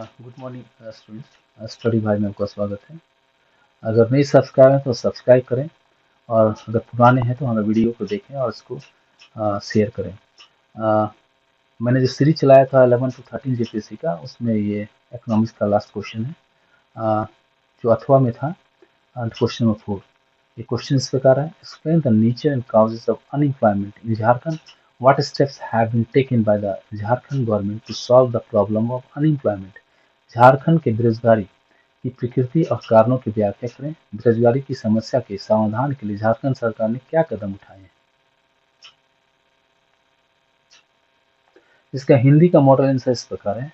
Good morning students. Study भाई में आपका स्वागत है। अगर नहीं सब्सक्राइब है तो सब्सक्राइब करें, और अगर पुराने हैं तो हमें वीडियो को देखें और उसको शेयर करें। अ, मैंने जो सीरीज चलाया था 11 to 13 जीपीएससी का, उसमें ये इकोनॉमिक्स का लास्ट क्वेश्चन है, अ, जो अथवा में था। Question number 4। ये क्वेश्चन इस प्रकार है: explain the nature and causes of unemployment in Jharkhand. What steps have been taken by the Jharkhand government to solve the problem of unemployment. Jharkhand के बेरोजगारी की प्रकृति और कारणों की व्याख्या करें। बेरोजगारी की समस्या के समाधान के लिए झारखंड सरकार ने क्या कदम उठाए हैं। इसका हिंदी का मॉडल आंसर इस प्रकार है: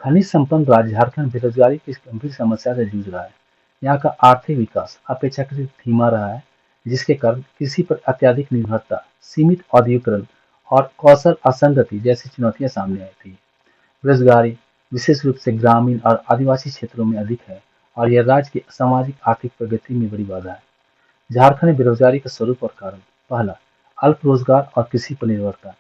खनिज संपन्न राज्य झारखंड बेरोजगारी की गंभीर समस्या से जूझ रहा है। यहाँ का आर्थिक विकास अपेक्षाकृत धीमा रहा है, जिसके कारण कृषि पर अत्यधिक निर्भरता, सीमित औद्योगिकरण और कौशल असंगति जैसी चुनौतियां सामने आई थी। बेरोजगारी विशेष रूप से ग्रामीण और आदिवासी क्षेत्रों में अधिक है, और यह राज्य की सामाजिक आर्थिक प्रगति में बड़ी बाधा है। झारखंड में बेरोजगारी का स्वरूप और कारण: पहला, अल्प रोजगार और कृषि पर निर्भरता।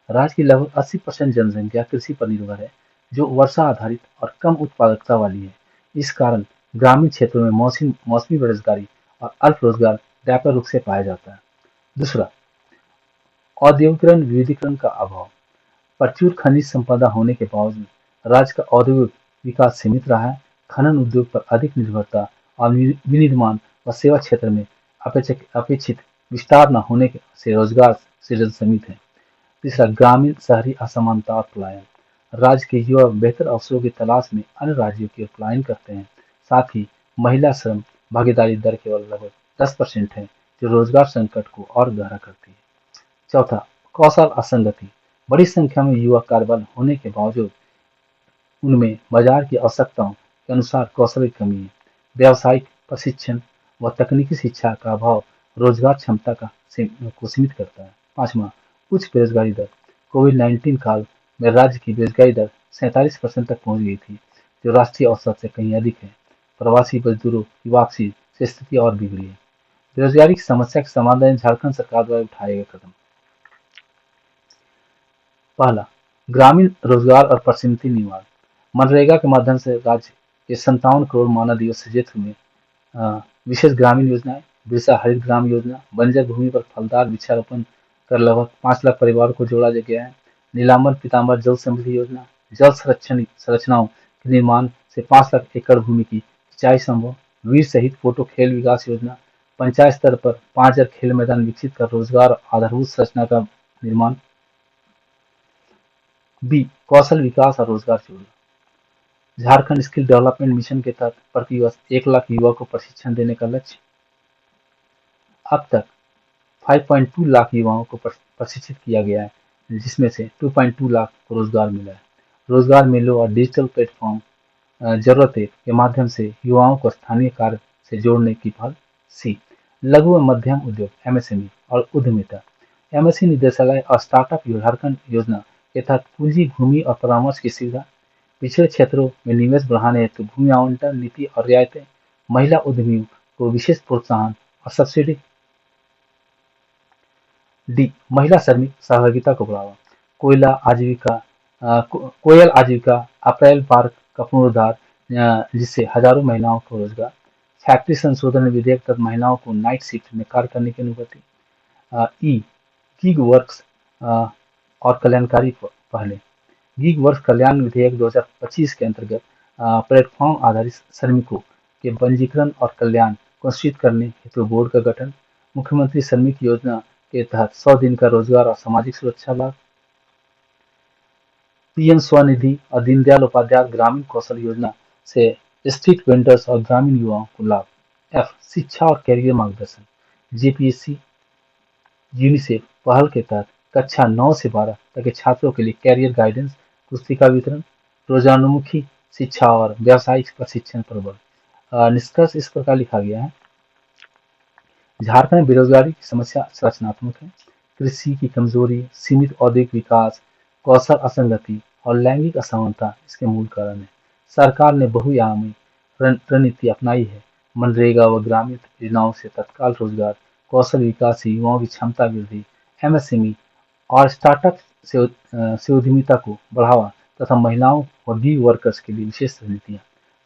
राज्य की लगभग 80% जनसंख्या कृषि पर निर्भर है, जो वर्षा आधारित और कम उत्पादकता वाली है। इस कारण ग्रामीण क्षेत्रों में मौसमी मौसमी बेरोजगारी और अल्प रोजगार व्यापक रूप से पाया जाता है। दूसरा, औद्योगिकरण विविधीकरण का अभाव। प्रचुर खनिज संपदा होने के बावजूद राज्य का औद्योगिक विकास सीमित रहा है। खनन उद्योग पर अधिक निर्भरता और विनिर्माण व सेवा क्षेत्र में अपेक्षित विस्तार न होने से रोजगार सृजन सीमित है। तीसरा, ग्रामीण शहरी असमानता और पलायन। राज्य के युवा बेहतर अवसरों की तलाश में अन्य राज्यों की ओर पलायन करते हैं। साथ ही महिला श्रम भागीदारी दर केवल लगभग 10% है, जो रोजगार संकट को और गहरा करती है। चौथा, कौशल असंगति। बड़ी संख्या में युवा कार्यबल होने के बावजूद उनमें बाजार की आवश्यकताओं के अनुसार कौशल की कमी है। व्यावसायिक प्रशिक्षण व तकनीकी शिक्षा का अभाव रोजगार क्षमता को सीमित करता है। पांचवा, उच्च बेरोजगारी दर। कोविड-19 काल में राज्य की बेरोजगारी दर 47% तक पहुंच गई थी, जो राष्ट्रीय औसत से कहीं अधिक है। प्रवासी मजदूरों की वापसी से स्थिति और बिगड़ी है। बेरोजगारी की समस्या के समाधान झारखंड सरकार द्वारा उठाए गए कदम: पहला, ग्रामीण रोजगार और पश्चिमी निवास। मनरेगा के माध्यम से राज्य के 57 करोड़ मानव दिवस सृजित हुए। विशेष ग्रामीण योजनाएं: बिरसा हरित ग्राम योजना, बंजर भूमि पर फलदार वृक्षारोपण कर लगभग 5 लाख परिवारों को जोड़ा गया है। नीलांबर पीताम्बर जल समृद्धि योजना, जल संरक्षण संरचनाओं के निर्माण से 5 लाख एकड़ भूमि की सिंचाई संभव। वीर शहीद फोटो खेल विकास योजना, पंचायत स्तर पर 5,000 खेल मैदान विकसित कर रोजगार और आधारभूत संरचना का निर्माण। बी, कौशल विकास और रोजगार जोड़ना। झारखंड स्किल डेवलपमेंट मिशन के तहत प्रतिवर्ष 1 लाख युवा को प्रशिक्षण देने का लक्ष्य। अब तक 5.2 लाख युवाओं को प्रशिक्षित किया गया है, जिसमें से 2.2 लाख को रोजगार मिला है। रोजगार मेलों और डिजिटल प्लेटफॉर्म जरूरतें के माध्यम से युवाओं को स्थानीय कार्य से जोड़ने की पहल। सी, लघु व मध्यम उद्योग एमएसएमई और उद्यमिता। एमएसएमई निदेशालय और स्टार्टअप झारखंड योजना के तहत पूंजी, भूमि और परामर्श की सुविधा। पिछड़े क्षेत्रों में निवेश बढ़ाने हेतु भूमि आवंटन नीति और रियायतें। महिला उद्यमियों को विशेष प्रोत्साहन और सब्सिडी। डी, महिला श्रमिक सहभागिता को बढ़ावा। कोयला आजीविका कोयल आजीविका अप्रैल पार्क का पुनरुद्धार, जिससे हजारों महिलाओं को रोजगार। फैक्ट्री संशोधन विधेयक तहत महिलाओं को नाइट शिफ्ट में कार्य करने की अनुमति। ई, गीग वर्क्स और कल्याणकारी पहले। गीग वर्क्स कल्याण विधेयक 2025 के अंतर्गत प्लेटफॉर्म आधारित श्रमिकों के पंजीकरण और कल्याण को सुनिश्चित करने हेतु बोर्ड का गठन। मुख्यमंत्री श्रमिक योजना के तहत 100 दिन का रोजगार और सामाजिक सुरक्षा लाभ। पीएम स्वनिधि और दीनदयाल उपाध्याय ग्रामीण कौशल योजना से स्ट्रीट वेंडर्स और ग्रामीण युवाओं को लाभ। एफ, शिक्षा और कैरियर मार्गदर्शन। जेपीएससी यूनिसेफ पहल के तहत कक्षा 9 से 12 तक के छात्रों के लिए कैरियर गाइडेंस पुस्तिका वितरण। रोजगारोन्मुखी शिक्षा और व्यावसायिक प्रशिक्षण पर बल। निष्कर्ष इस प्रकार लिखा गया है: झारखंड में बेरोजगारी की समस्या संरचनात्मक है। कृषि की कमजोरी, सीमित औद्योगिक विकास, कौशल असंगति और लैंगिक असमानता इसके मूल कारण है। सरकार ने बहुआयामी रणनीति अपनाई है। मनरेगा व ग्रामीण योजनाओं से तत्काल रोजगार, कौशल विकास से युवाओं की क्षमता वृद्धि, एमएसएमई और स्टार्टअप से उद्यमिता को बढ़ावा तथा महिलाओं और गिग वर्कर्स के लिए विशेष नीतियाँ।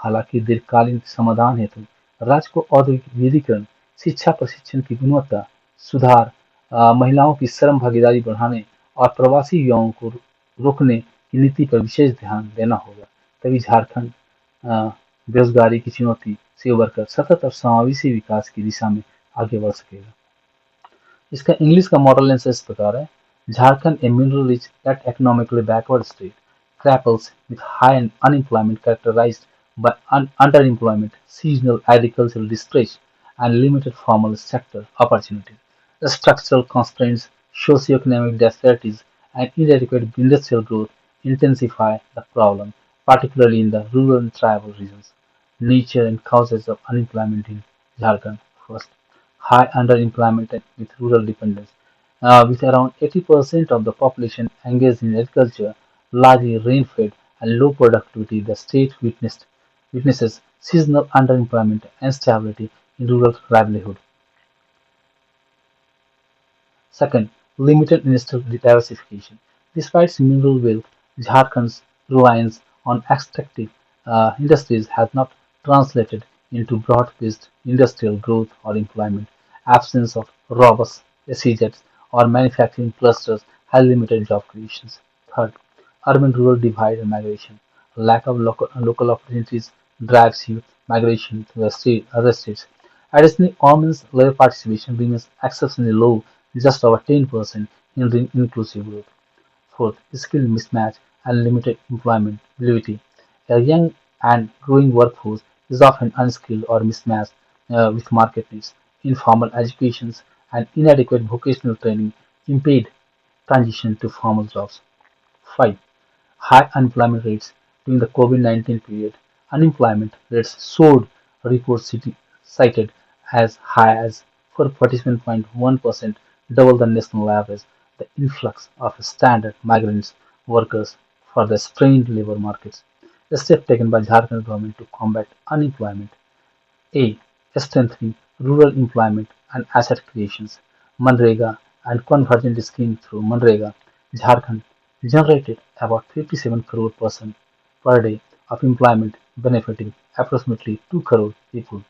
हालांकि दीर्घकालीन समाधान हेतु राज्य को औद्योगिक विविधीकरण, शिक्षा प्रशिक्षण की गुणवत्ता सुधार, महिलाओं की श्रम भागीदारी बढ़ाने और प्रवासी युवाओं को रोकने की नीति पर विशेष ध्यान देना होगा। तभी झारखंड अ, बेरोजगारी की चुनौती से उबरकर सतत और समावेशी विकास की दिशा में आगे बढ़ सकेगा। इसका इंग्लिश का मॉडल आंसर इस प्रकार है: Jharkhand, a middle-rich yet economically backward state, grapples with high unemployment characterized by underemployment, seasonal agricultural distress, and limited formal sector opportunities. The structural constraints, socioeconomic disparities, and inadequate industrial growth intensify the problem, particularly in the rural and tribal regions. Nature and causes of unemployment in Jharkhand. First, high underemployment with rural dependence. With around 80% of the population engaged in agriculture, largely rain-fed and low productivity, the state witnesses seasonal underemployment and instability in rural livelihood. Second, limited industrial diversification. Despite its mineral wealth, Jharkhand's reliance on extractive industries has not translated into broad-based industrial growth or employment. Absence of robust SEZs or manufacturing clusters has limited job creations. Third, urban-rural divide and migration. Lack of local opportunities drives youth migration to other states. Additionally, women's labor participation remains exceptionally low, just over 10% in the inclusive growth. Fourth, skill mismatch and limited employability. A young and growing workforce is often unskilled or mismatched with market needs. Informal educations and inadequate vocational training impede transition to formal jobs. 5. High unemployment rates during the COVID-19 period. Unemployment rates soared, reports cited as high as 47.1%, double the national average. The influx of standard migrant workers for the strained labor markets. The step taken by Jharkhand government to combat unemployment. A. Strengthening rural employment and asset creations. Manrega and convergent scheme through Manrega, Jharkhand generated about 57 crore person per day of employment benefiting approximately 2 crore people.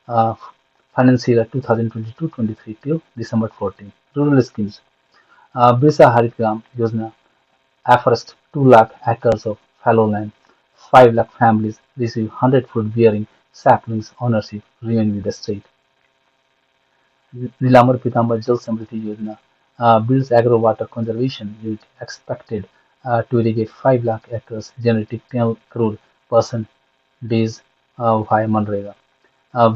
Uh, Financial year 2022-23 till December 14. Rural schemes. Birsa Harit Gram Yojana afforest 2 lakh acres of fallow land. 5 lakh families receive 100 fruit-bearing saplings ownership remain with the state. Nilamar Pitambar Jal Samriddhi Yojana builds agro water conservation unit expected to irrigate 5 lakh acres, generating 10 crore person days via Manrega.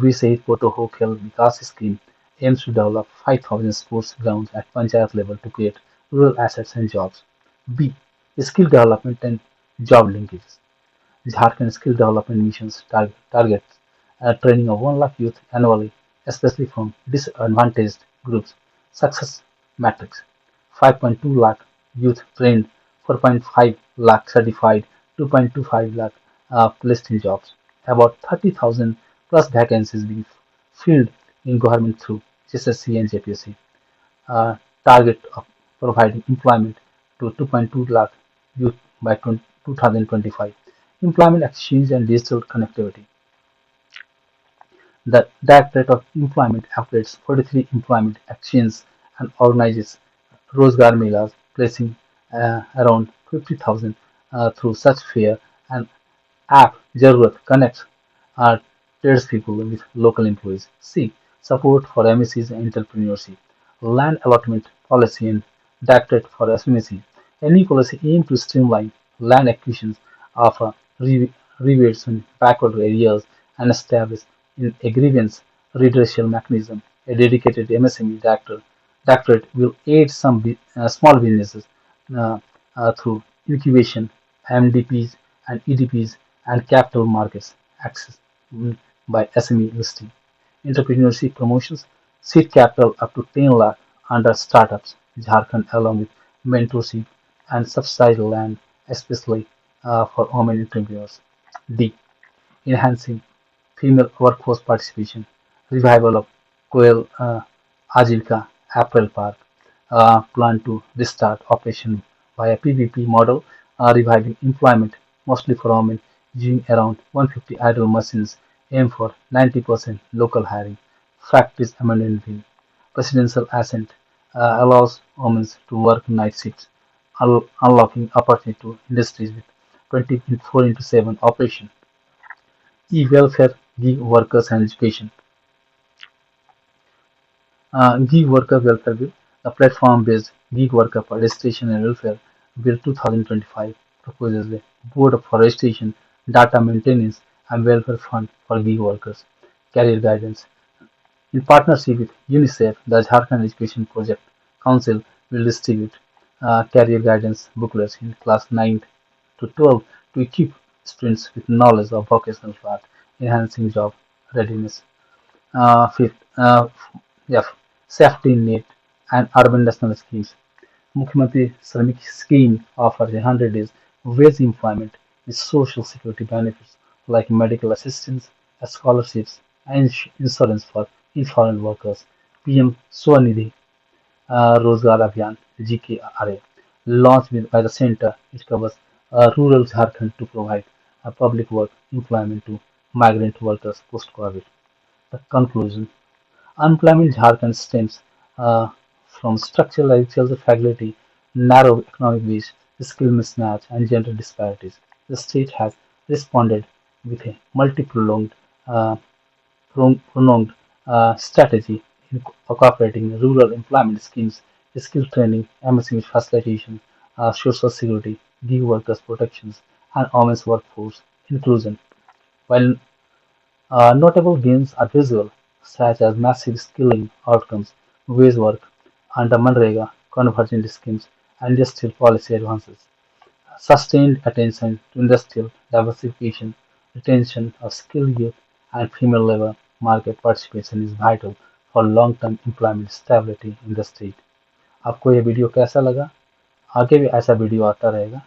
We say Poto Khel Vikas scheme aims to develop 5,000 sports grounds at Panchayat level to create rural assets and jobs. B. Skill development and job linkages. Jharkhand Skill Development Mission's targets training of 1 lakh youth annually, especially from disadvantaged groups. Success matrix: 5.2 lakh youth trained, 4.5 lakh certified, 2.25 lakh placed in jobs. About 30,000 plus vacancies being filled in government through GSSC and JPSC. uh, Target of providing employment to 2.2 lakh youth by 2025. Employment exchange and digital connectivity. The Directorate of Employment operates 43 employment exchanges and organizes Rozgar Melas, placing around 50,000 through such fair and app Jarurat connects tradespeople with local employees. C. Support for MSCs and entrepreneurship. Land allotment policy and directorate for SMEC. Any policy aimed to streamline land acquisitions of rebates in backward areas and establish in a grievance redressal mechanism. A dedicated MSME directorate will aid some small businesses uh, through incubation, MDPs and EDPs and capital markets access by SME listing. Entrepreneurship promotions, seed capital up to 10 lakh under startups, Jharkhand along with mentorship and subsidized land, especially for women entrepreneurs. D. Enhancing female workforce participation, revival of Koel Ajivika Apparel Park, plan to restart operation via PPP model, reviving employment, mostly for women, using around 150 idle machines, aim for 90% local hiring. Factories amendment bill. Presidential assent allows women to work night shifts, unlocking opportunity to industries with 24 into 7 operation. E-welfare, gig workers and education. Gig Worker Welfare Bill, the platform-based Gig Worker for Registration and Welfare Bill 2025 proposes a board for registration, data maintenance, and welfare fund for gig workers. Career guidance. In partnership with UNICEF, the Jharkhand Education Project Council will distribute career guidance booklets in class 9 to 12 to equip students with knowledge of vocational path, enhancing job readiness. Fifth, yeah, safety net and urban national schemes. Mukhyamantri Shramik Scheme offers 100 days wage employment with social security benefits like medical assistance, scholarships, and insurance for informal workers. PM Swanidhi Rozgar Abhiyan (GKRA), launched by the center, it covers rural Jharkhand to provide public work employment to migrant workers post-COVID. The conclusion: unemployment in Jharkhand stems uh, from structural agricultural fragility, narrow economic base, skill mismatch, and gender disparities. The state has responded with a multi-pronged uh, pronged strategy incorporating rural employment schemes, skill training, MSME facilitation, social security, gig workers protections, and women's workforce inclusion. While notable gains are visible, such as massive skilling outcomes, wage work under Manrega, convergent schemes, and industrial policy advances. Sustained attention to industrial diversification, retention of skilled youth, and female labor market participation is vital for long-term employment stability in the state. आपको ये video कैसा लगा? आगे भी ऐसा video आता रहेगा।